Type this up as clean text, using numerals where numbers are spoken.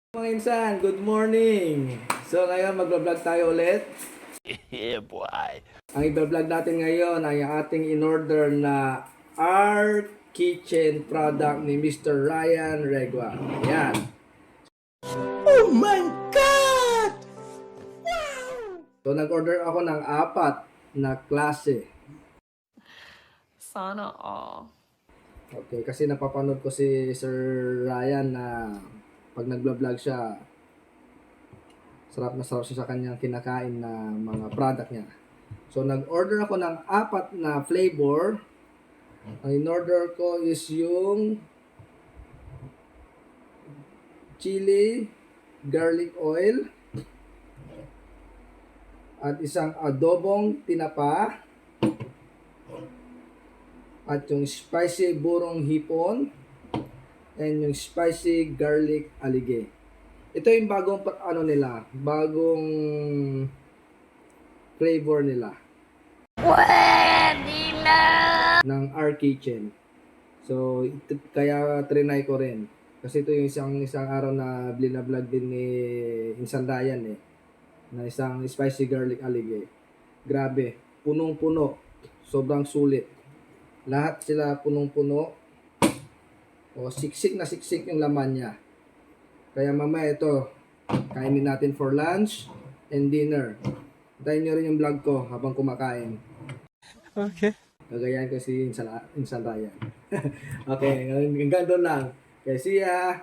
Mga insan, good morning! So ngayon magbablog tayo ulit. Yeah, boy. Ang i-vlog natin ngayon ay ang ating in-order na our kitchen product ni Mr. Ryan Regua. Yan. Oh my God! So nag-order ako ng 4 na klase. Sana all. Okay, kasi napapanood ko si Sir Ryan na pag nag-vlog siya, sarap na sarap siya sa kanyang kinakain na mga product niya. So nag-order ako ng 4 na flavor. Ang in-order ko is yung chili garlic oil at isang adobong tinapa at yung spicy burong hipon and yung spicy garlic alige. Ito yung bagong bagong flavor nila. Pwede na! Ng our kitchen. So kaya trinay ko rin. Kasi ito yung isang araw na vlog din ni Insan Ryan na isang spicy garlic alige. Grabe, punong-puno. Sobrang sulit. Lahat sila punong-puno. O siksik na siksik yung laman niya. Kaya mamaya ito, kainin natin for lunch and dinner. Tayo nyo rin yung vlog ko habang kumakain. Okay. Gagayahin ko si Insan Ryan. Okay, hanggang doon lang. Okay, see ya!